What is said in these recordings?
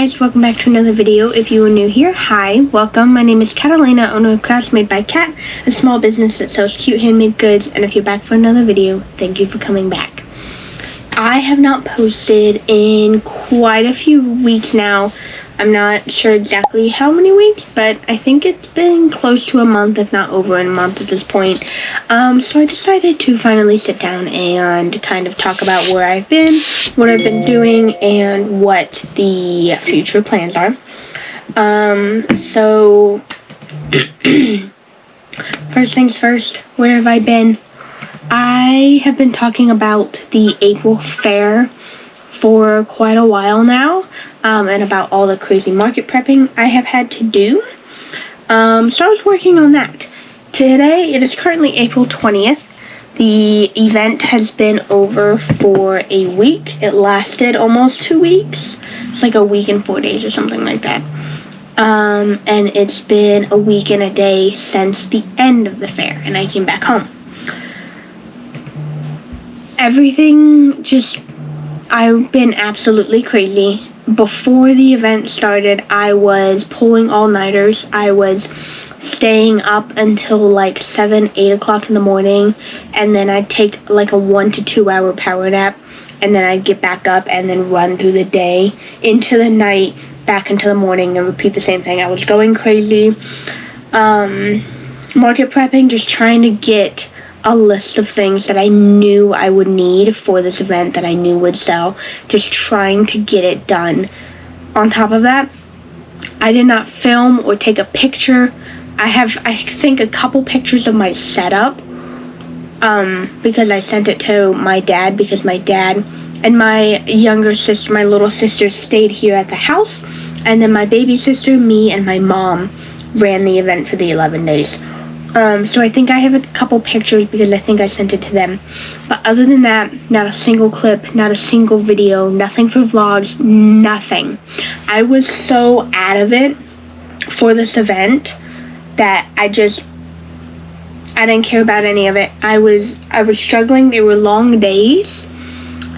guys, welcome back to another video. If you are new here, hi, welcome. My name is Catalina, owner of Krafts made by Kat, a small business that sells cute handmade goods. And if you're back for another video, thank you for coming back. I have not posted in quite a few weeks now. I'm not sure exactly how many weeks, but I think it's been close to a month, if not over a month at this point. So I decided to finally sit down and kind of talk about where I've been, what I've been doing, and what the future plans are. So first things first, where have I been? I have been talking about the April fair for quite a while now, and about all the crazy market prepping I have had to do. So I was working on that. Today, it is currently April 20th. The event has been over for a week. It lasted almost 2 weeks. It's like a week and 4 days or something like that. And it's been a week and a day since the end of the fair, and I came back home. Everything just, I've been absolutely crazy. Before the event started, I was pulling all-nighters. I was staying up until like 7, 8 o'clock in the morning, and then I'd take like a 1 to 2 hour power nap, and then I'd get back up and then run through the day into the night, back into the morning, and repeat the same thing. I was going crazy. Market prepping, just trying to get a list of things that I knew I would need for this event that I knew would sell, just trying to get it done. On top of that, I did not film or take a picture. I have, I think, a couple pictures of my setup, because I sent it to my dad, because my dad and my younger sister, my little sister, stayed here at the house, and then my baby sister, me, and my mom ran the event for the 11 days. So I think I have a couple pictures because I think I sent it to them. But other than that, not a single clip, not a single video, nothing for vlogs, nothing. I was so out of it for this event that I didn't care about any of it. I was struggling. There were long days.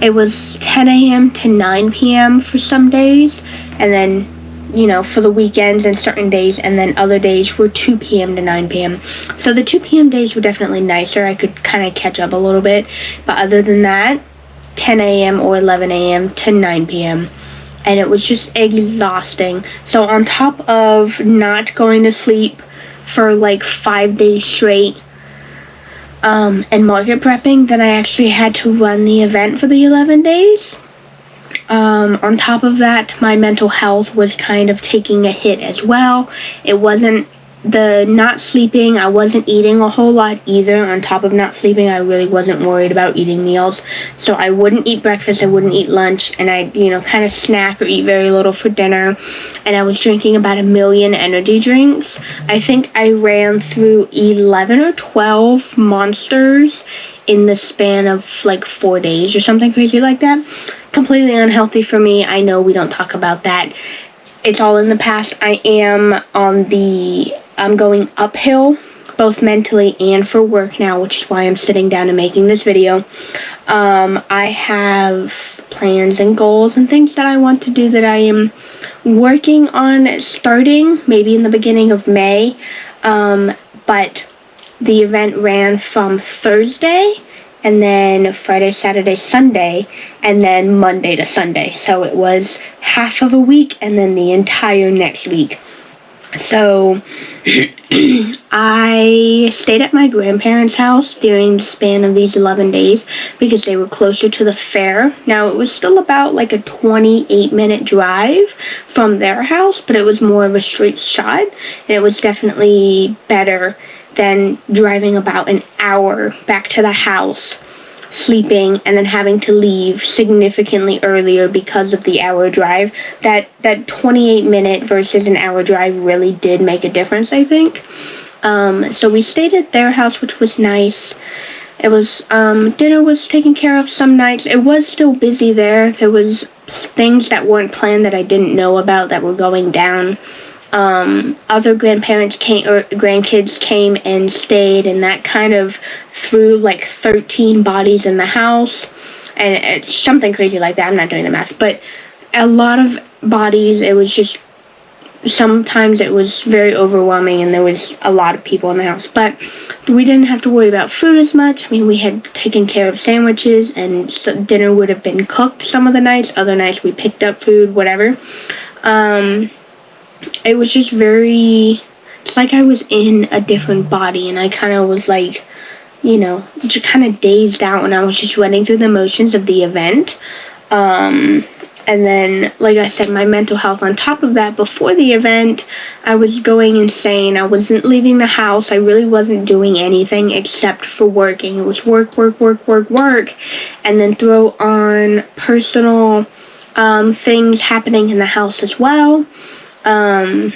It was 10 a.m. to 9 p.m. for some days, and then, you know, for the weekends and certain days, and then other days were 2 p.m. to 9 p.m. So the 2 p.m. days were definitely nicer. I could kind of catch up a little bit. But other than that, 10 a.m. or 11 a.m. to 9 p.m. And it was just exhausting. So on top of not going to sleep for like 5 days straight, and market prepping, then I actually had to run the event for the 11 days. On top of that, my mental health was kind of taking a hit as well. It wasn't the not sleeping, I wasn't eating a whole lot either. On top of not sleeping, I really wasn't worried about eating meals. So I wouldn't eat breakfast, I wouldn't eat lunch, and I'd, kind of snack or eat very little for dinner. And I was drinking about 1 million energy drinks. I think I ran through 11 or 12 Monsters in the span of like 4 days or something crazy like that. Completely unhealthy for me. I know we don't talk about that. It's all in the past. I'm going uphill, both mentally and for work now, which is why I'm sitting down and making this video. I have plans and goals and things that I want to do that I am working on starting maybe in the beginning of May. But the event ran from Thursday, and then Friday, Saturday, Sunday, and then Monday to Sunday. So it was half of a week and then the entire next week. So I stayed at my grandparents' house during the span of these 11 days because they were closer to the fair. Now, it was still about like a 28-minute drive from their house, but it was more of a straight shot, and it was definitely better than driving about an hour back to the house, sleeping, and then having to leave significantly earlier because of the hour drive. That 28-minute versus an hour drive really did make a difference, I think. So we stayed at their house, which was nice. It was, dinner was taken care of some nights. It was still busy there. There was things that weren't planned that I didn't know about that were going down. Other grandparents came, or grandkids came and stayed, and that kind of threw like 13 bodies in the house, and it's something crazy like that. I'm not doing the math, but a lot of bodies. It was just, sometimes it was very overwhelming and there was a lot of people in the house, but we didn't have to worry about food as much. I mean, we had taken care of sandwiches, and dinner would have been cooked some of the nights. Other nights we picked up food, whatever. It was just very, it's like I was in a different body, and I kind of was like, just kind of dazed out, and I was just running through the motions of the event. And then, like I said, my mental health on top of that, before the event, I was going insane. I wasn't leaving the house. I really wasn't doing anything except for working. It was work, work, work, work, work. And then throw on personal things happening in the house as well. Throw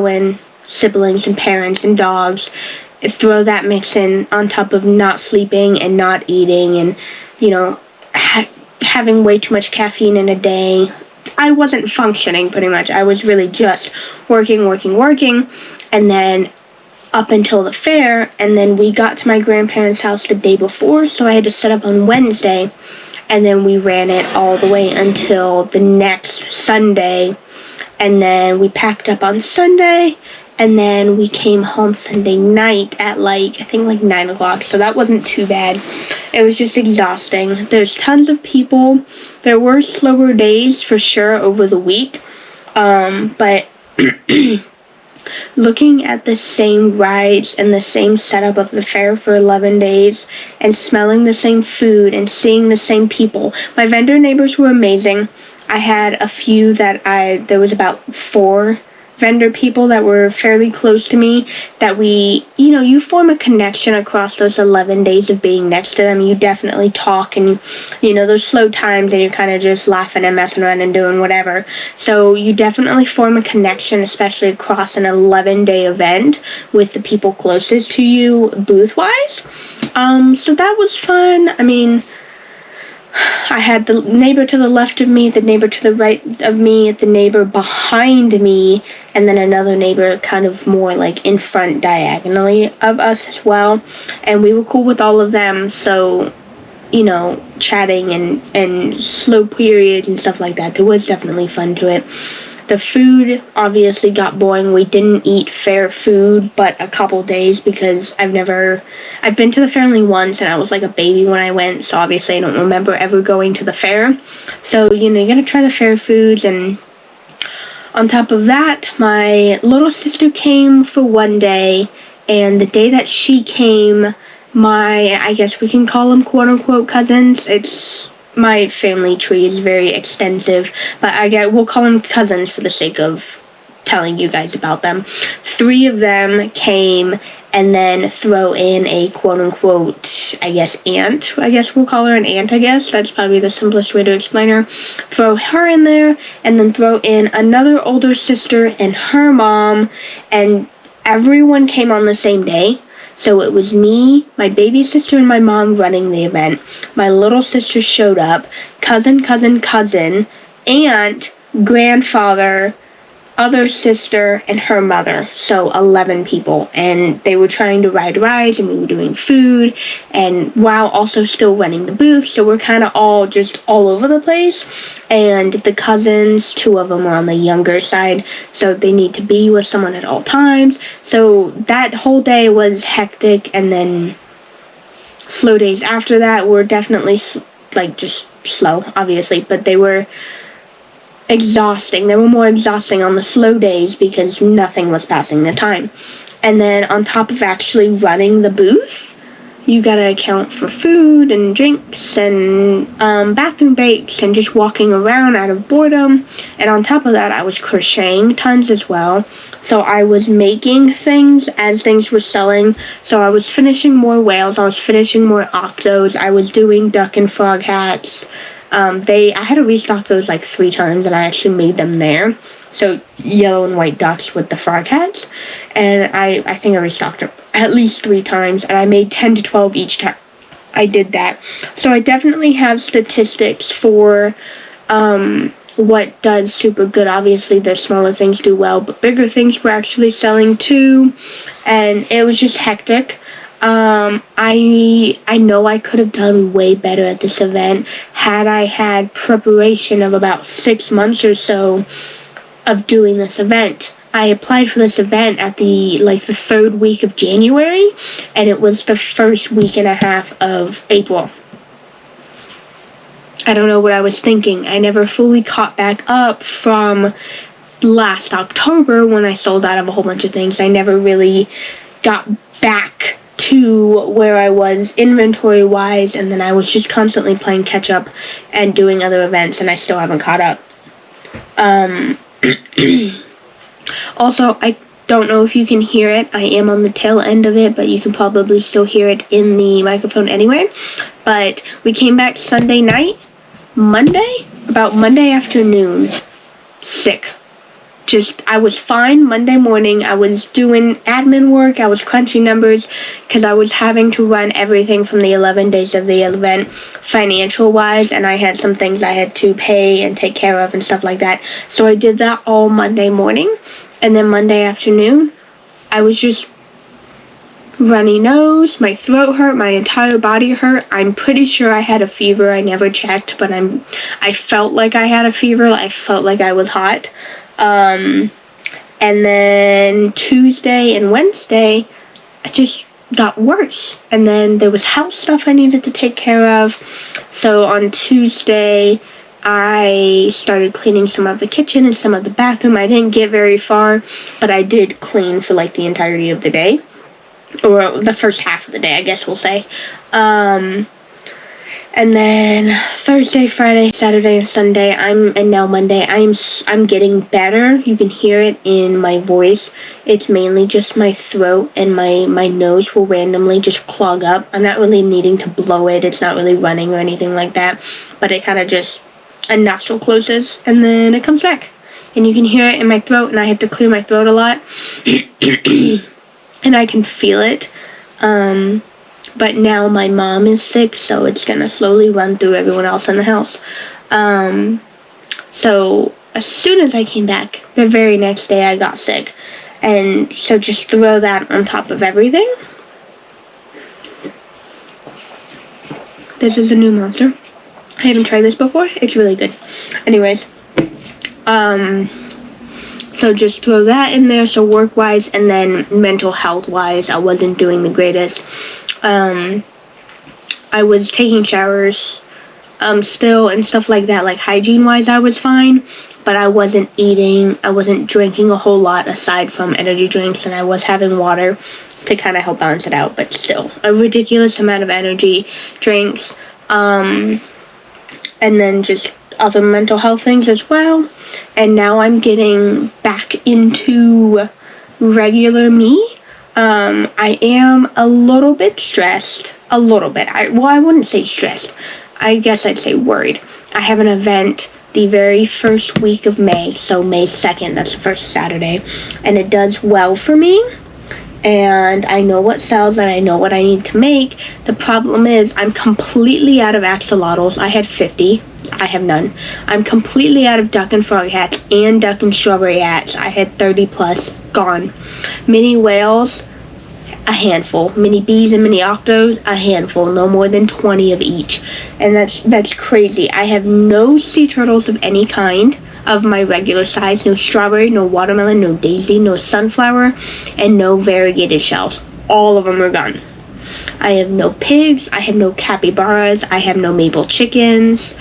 in siblings and parents and dogs. Throw that mix in on top of not sleeping and not eating and, having way too much caffeine in a day. I wasn't functioning, pretty much. I was really just working, and then up until the fair, and then we got to my grandparents' house the day before, so I had to set up on Wednesday, and then we ran it all the way until the next Sunday, and then we packed up on Sunday, and then we came home Sunday night at I think 9 o'clock, so that wasn't too bad. It was just exhausting. There's tons of people. There were slower days for sure over the week, but looking at the same rides and the same setup of the fair for 11 days and smelling the same food and seeing the same people. My vendor neighbors were amazing. I had a few there was about 4 vendor people that were fairly close to me that you form a connection across those 11 days of being next to them. You definitely talk, and those slow times, and you're kind of just laughing and messing around and doing whatever. So you definitely form a connection, especially across an 11-day event with the people closest to you booth-wise. So that was fun. I mean, I had the neighbor to the left of me, the neighbor to the right of me, the neighbor behind me, and then another neighbor kind of more in front diagonally of us as well. And we were cool with all of them, so, chatting and slow periods and stuff like that. There was definitely fun to it. The food obviously got boring. We didn't eat fair food but a couple days because I've been to the fair only once, and I was like a baby when I went, so obviously I don't remember ever going to the fair. So, you gotta try the fair foods. And on top of that, my little sister came for one day, and the day that she came, I guess we can call them quote-unquote cousins. My family tree is very extensive, but we'll call them cousins for the sake of telling you guys about them. 3 of them came, and then throw in a quote-unquote, aunt. I guess we'll call her an aunt, I guess. That's probably the simplest way to explain her. Throw her in there, and then throw in another older sister and her mom, and everyone came on the same day. So it was me, my baby sister, and my mom running the event. My little sister showed up, cousin, aunt, grandfather, other sister, and her mother. So 11 people. And they were trying to ride rides, and we were doing food, and while also still running the booth. So we're kind of all just all over the place. And the cousins, 2 of them are on the younger side, so they need to be with someone at all times. So that whole day was hectic, and then slow days after that were definitely just slow, obviously, but they were exhausting. They were more exhausting on the slow days because nothing was passing the time. And then on top of actually running the booth, you gotta account for food and drinks and bathroom breaks and just walking around out of boredom. And on top of that, I was crocheting tons as well. So I was making things as things were selling. So I was finishing more whales. I was finishing more octos. I was doing duck and frog hats. I had to restock those 3 times, and I actually made them there. So yellow and white ducks with the frog hats, and I think I restocked them at least 3 times, and I made 10 to 12 each time I did that. So I definitely have statistics for what does super good. Obviously the smaller things do well, but bigger things were actually selling too, and it was just hectic. I know I could have done way better at this event had I had preparation of about 6 months or so of doing this event. I applied for this event at the third week of January, and it was the first week and a half of April. I don't know what I was thinking. I never fully caught back up from last October when I sold out of a whole bunch of things. I never really got back to where I was inventory-wise, and then I was just constantly playing catch-up and doing other events, and I still haven't caught up. Also, I don't know if you can hear it. I am on the tail end of it, but you can probably still hear it in the microphone anyway. But we came back Sunday night, about Monday afternoon, sick. I was fine Monday morning. I was doing admin work. I was crunching numbers because I was having to run everything from the 11 days of the event financial-wise, and I had some things I had to pay and take care of and stuff like that. So I did that all Monday morning, and then Monday afternoon, I was just runny nose, my throat hurt, my entire body hurt. I'm pretty sure I had a fever. I never checked, but I felt like I had a fever. I felt like I was hot. And then Tuesday and Wednesday, I just got worse. And then there was house stuff I needed to take care of. So on Tuesday, I started cleaning some of the kitchen and some of the bathroom. I didn't get very far, but I did clean for the entirety of the day. Or the first half of the day, I guess we'll say. And then Thursday, Friday, Saturday, and Sunday, and now Monday, I'm getting better. You can hear it in my voice. It's mainly just my throat and my nose will randomly just clog up. I'm not really needing to blow it. It's not really running or anything like that. But it kind of just, a nostril closes and then it comes back. And you can hear it in my throat, and I have to clear my throat a lot. And I can feel it. But now my mom is sick, so it's gonna slowly run through everyone else in the house. So as soon as I came back, the very next day I got sick. And so just throw that on top of everything. This is a new monster. I haven't tried this before. It's really good. Anyways, so just throw that in there. So work-wise and then mental health-wise, I wasn't doing the greatest. I was taking showers still and stuff like that. Like hygiene-wise, I was fine. But I wasn't drinking a whole lot aside from energy drinks, and I was having water to kind of help balance it out. But still, a ridiculous amount of energy drinks. And then just other mental health things as well. And now I'm getting back into regular me. I am a little bit stressed. A little bit. I wouldn't say stressed. I guess I'd say worried. I have an event the very first week of May. So May 2nd, that's the first Saturday. And it does well for me. And I know what sells and I know what I need to make. The problem is I'm completely out of axolotls. I had 50. I have none. I'm completely out of duck and frog hats and duck and strawberry hats. I had 30 plus. Gone. Mini whales, a handful. Mini bees and mini octos, a handful. No more than 20 of each. And that's crazy. I have no sea turtles of any kind of my regular size. No strawberry, no watermelon, no daisy, no sunflower, and no variegated shells. All of them are gone. I have no pigs. I have no capybaras. I have no maple chickens.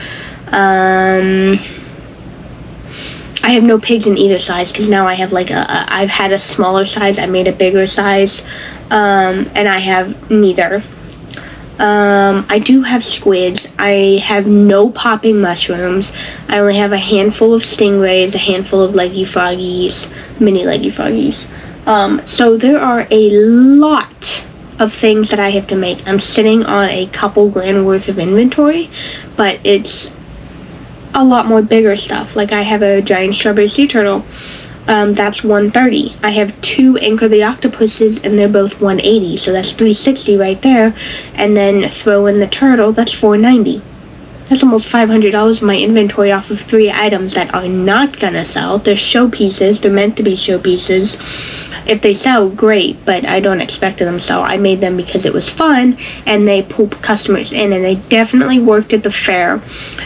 I have no pigs in either size because now I have I've had a smaller size. I made a bigger size. And I have neither. I do have squids. I have no popping mushrooms. I only have a handful of stingrays, a handful of leggy froggies, mini leggy froggies. So there are a lot of things that I have to make. I'm sitting on a couple grand worth of inventory, but it's a lot more bigger stuff. Like I have a giant strawberry sea turtle. That's 130. I have 2 Anchor the Octopuses, and they're both 180, so that's 360 right there. And then throw in the turtle, that's 490. That's almost $500 of my inventory off of 3 items that are not gonna sell. They're showpieces. They're meant to be showpieces. If they sell, great, but I don't expect them to sell. I made them because it was fun, and they pull customers in, and they definitely worked at the fair.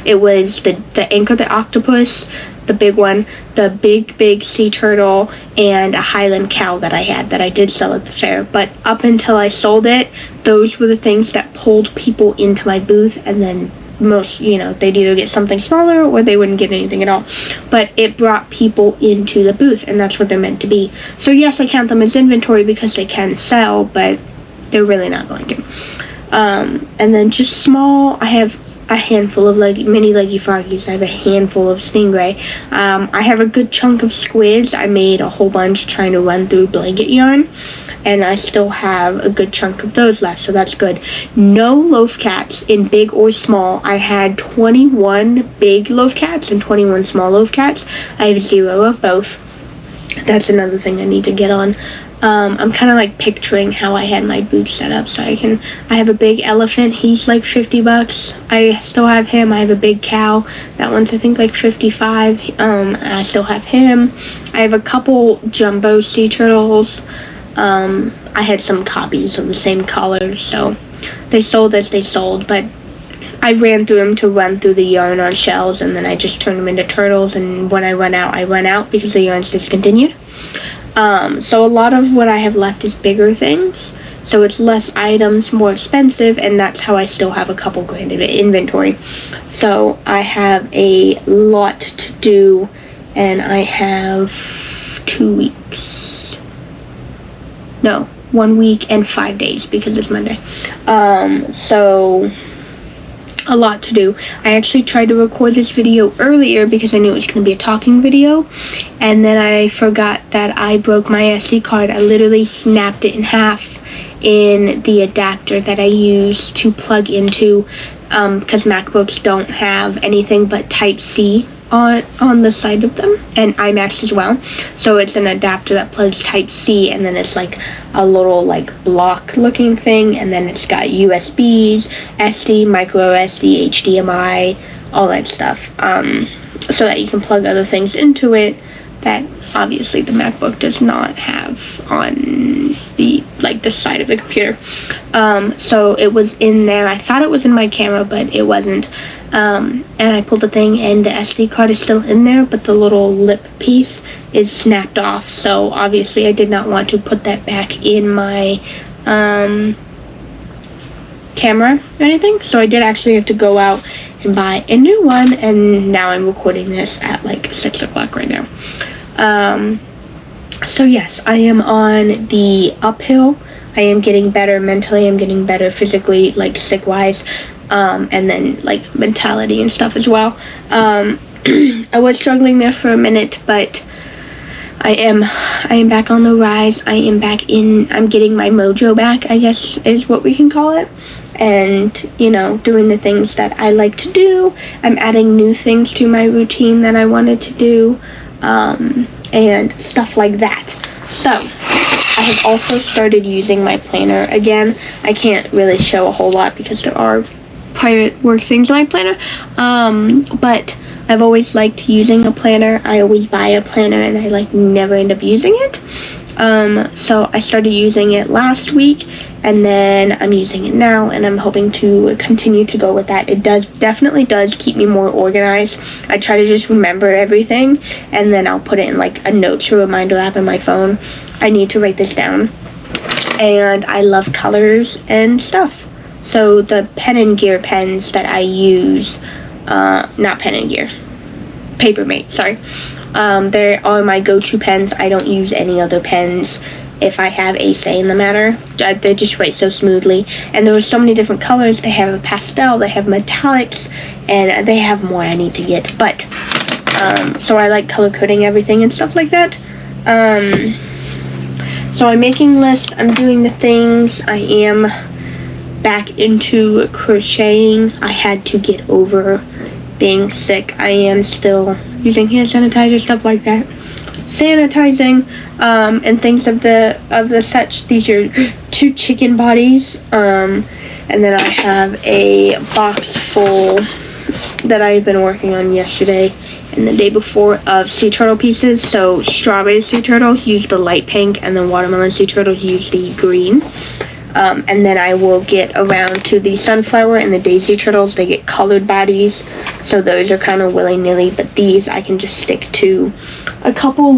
It was the Anchor the Octopus, the big one, the big sea turtle, and a Highland cow that I did sell at the fair. But up until I sold it, those were the things that pulled people into my booth, and then most, they'd either get something smaller or they wouldn't get anything at all. But it brought people into the booth, and that's what they're meant to be. So yes, I count them as inventory because they can sell, but they're really not going to. And then just small, I have a handful of mini leggy froggies. I have a handful of stingray. I have a good chunk of squids. I made a whole bunch trying to run through blanket yarn, and I still have a good chunk of those left, so that's good. No loaf cats in big or small. I had 21 big loaf cats and 21 small loaf cats. I have 0 of both. That's another thing I need to get on. I'm kind of like picturing how I had my booth set up, so I have a big elephant. He's like $50. I still have him. I have a big cow. That one's I think like $55. I still have him. I have a couple jumbo sea turtles. I had some copies of the same color, so they sold as they sold, but I ran through them to run through the yarn on shells, and then I just turned them into turtles, and when I run out because the yarn's discontinued. So a lot of what I have left is bigger things, so it's less items, more expensive, and that's how I still have a couple grand of inventory. So I have a lot to do, and I have 2 weeks. No, 1 week and 5 days because it's Monday. So a lot to do. I actually tried to record this video earlier because I knew it was going to be a talking video, and then I forgot that I broke my SD card. I literally snapped it in half in the adapter that I use to plug into, because MacBooks don't have anything but Type-C on the side of them, and iMacs as well. So it's an adapter that plugs Type-C, and then it's like a little like block looking thing, and then it's got USBs, SD, micro SD, HDMI, all that stuff, so that you can plug other things into it that obviously the MacBook does not have on the side of the computer. So it was in there. I thought it was in my camera, but it wasn't. And I pulled the thing, and the SD card is still in there, but the little lip piece is snapped off. So obviously I did not want to put that back in my camera or anything. So I did actually have to go out and buy a new one, and now I'm recording this at like 6 o'clock right now. So yes, I am on the uphill. I am getting better mentally. I'm getting better physically, like sick wise, and then like mentality and stuff as well. I was struggling there for a minute, but I am back on the rise. I'm getting my mojo back, I guess is what we can call it. And, doing the things that I like to do. I'm adding new things to my routine that I wanted to do, and stuff like that. So, I have also started using my planner again. I can't really show a whole lot because there are private work things in my planner, but I've always liked using a planner. I always buy a planner and I never end up using it. So I started using it last week, and then I'm using it now, and I'm hoping to continue to go with that. It definitely does keep me more organized. I try to just remember everything, and then I'll put it in a notes or reminder app on my phone. I need to write this down. And I love colors and stuff. So the Pen and Gear pens that I use, not Pen and Gear, Papermate, sorry. They are my go-to pens. I don't use any other pens if I have a say in the matter. They just write so smoothly. And there are so many different colors. They have a pastel, they have metallics, and they have more I need to get. But, so I like color coding everything and stuff like that. So I'm making lists, I'm doing the things, I am back into crocheting. I had to get over being sick. I am still using hand sanitizer, stuff like that. Sanitizing, and things of the such. These are 2 chicken bodies, and then I have a box full that I've been working on yesterday and the day before of sea turtle pieces. So strawberry sea turtles use the light pink, and then watermelon sea turtles use the green. And then I will get around to the sunflower and the daisy turtles. They get colored bodies, so those are kind of willy-nilly, but these I can just stick to a couple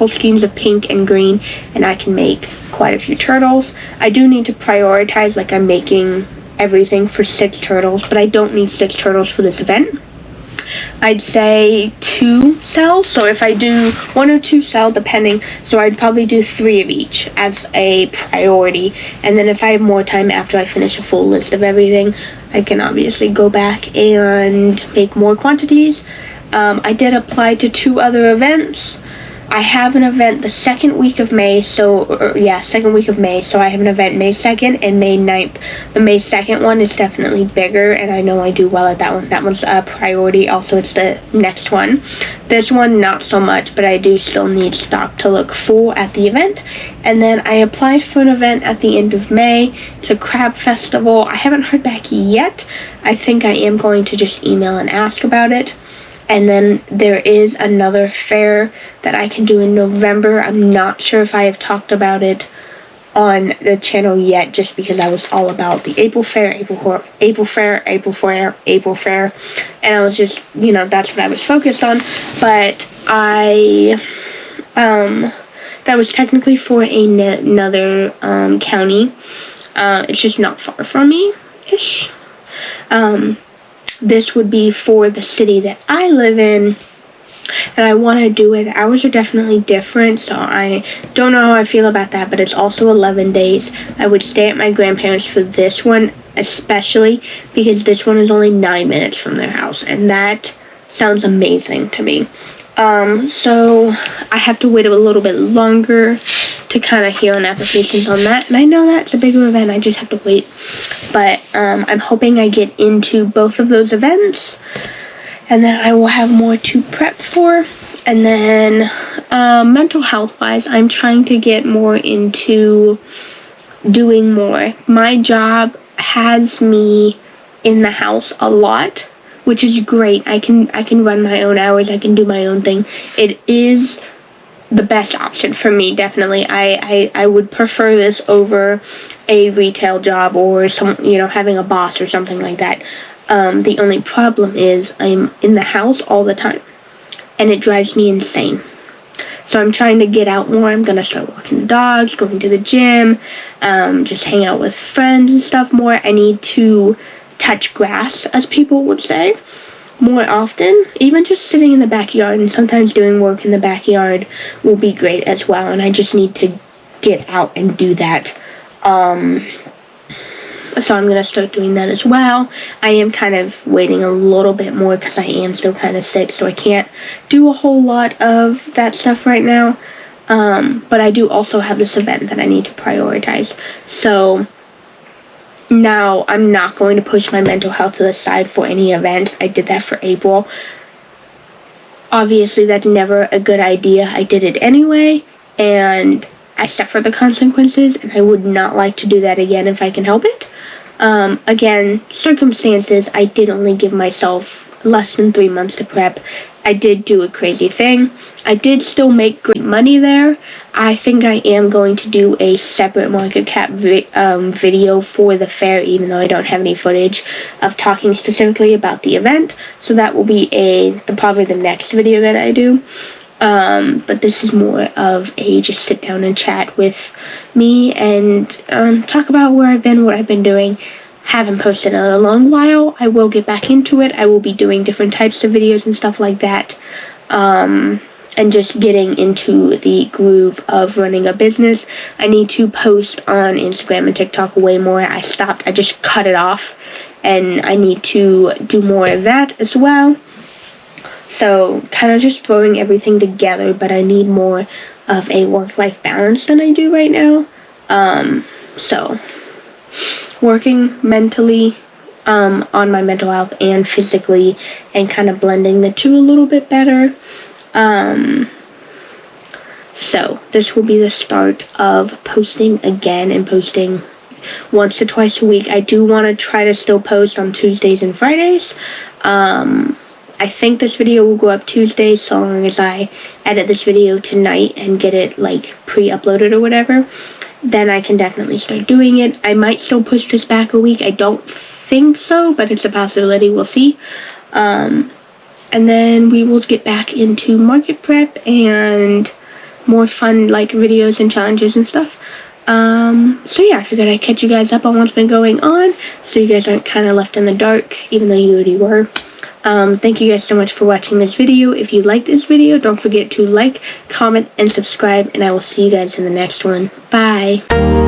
schemes of pink and green, and I can make quite a few turtles. I do need to prioritize, like I'm making everything for 6 turtles, but I don't need 6 turtles for this event. I'd say 2 sell, so if I do 1 or 2 sell, depending, so I'd probably do 3 of each as a priority, and then if I have more time after I finish a full list of everything, I can obviously go back and make more quantities. I did apply to 2 other events. I have an event the second week of May, so I have an event May 2nd and May 9th. The May 2nd one is definitely bigger, and I know I do well at that one. That one's a priority. Also, it's the next one. This one, not so much, but I do still need stock to look full at the event. And then I applied for an event at the end of May. It's a crab festival. I haven't heard back yet. I think I am going to just email and ask about it. And then there is another fair that I can do in November. I'm not sure if I have talked about it on the channel yet, just because I was all about the April Fair, and I was just, that's what I was focused on. But that was technically for another county. It's just not far from me-ish. This would be for the city that I live in, and I want to do it. The hours are definitely different, so I don't know how I feel about that, but it's also 11 days. I would stay at my grandparents' for this one, especially because this one is only 9 minutes from their house, and that sounds amazing to me. So I have to wait a little bit longer to kind of hear on applications on that, and I know that's a bigger event. I just have to wait, but I'm hoping I get into both of those events, and then I will have more to prep for. And then mental health wise, I'm trying to get more into doing more. My job has me in the house a lot, which is great. I can run my own hours. I can do my own thing. It is the best option for me, definitely. I would prefer this over a retail job or having a boss or something like that. The only problem is I'm in the house all the time, and it drives me insane. So I'm trying to get out more. I'm gonna start walking the dogs, going to the gym, just hang out with friends and stuff more. I need to touch grass, as people would say, more often. Even just sitting in the backyard and sometimes doing work in the backyard will be great as well, and I just need to get out and do that. So I'm gonna start doing that as well. I am kind of waiting a little bit more because I am still kind of sick, so I can't do a whole lot of that stuff right now. But I do also have this event that I need to prioritize. So now I'm not going to push my mental health to the side for any event. I did that for April. Obviously, that's never a good idea. I did it anyway, and I suffered the consequences, and I would not like to do that again if I can help it. Again, circumstances, I did only give myself less than 3 months to prep. I did do a crazy thing. I did still make great money there. I think I am going to do a separate market cap video for the fair, even though I don't have any footage of talking specifically about the event. So that will be probably the next video that I do. But this is more of a just sit down and chat with me and talk about where I've been, what I've been doing. Haven't posted in a long while. I will get back into it. I will be doing different types of videos and stuff like that. And just getting into the groove of running a business. I need to post on Instagram and TikTok way more. I just cut it off, and I need to do more of that as well. So kind of just throwing everything together, but I need more of a work-life balance than I do right now. So working mentally on my mental health and physically, and kind of blending the two a little bit better. So this will be the start of posting again and posting once to twice a week. I do want to try to still post on Tuesdays and Fridays. I think this video will go up Tuesday, so long as I edit this video tonight and get it like pre-uploaded or whatever. Then I can definitely start doing it. I might still push this back a week. I don't think so, but it's a possibility. We'll see. And then we will get back into market prep and more fun like videos and challenges and stuff. So yeah, I figured I'd catch you guys up on what's been going on, so you guys aren't kind of left in the dark, even though you already were. Thank you guys so much for watching this video. If you like this video, don't forget to like, comment, and subscribe, and I will see you guys in the next one. Bye!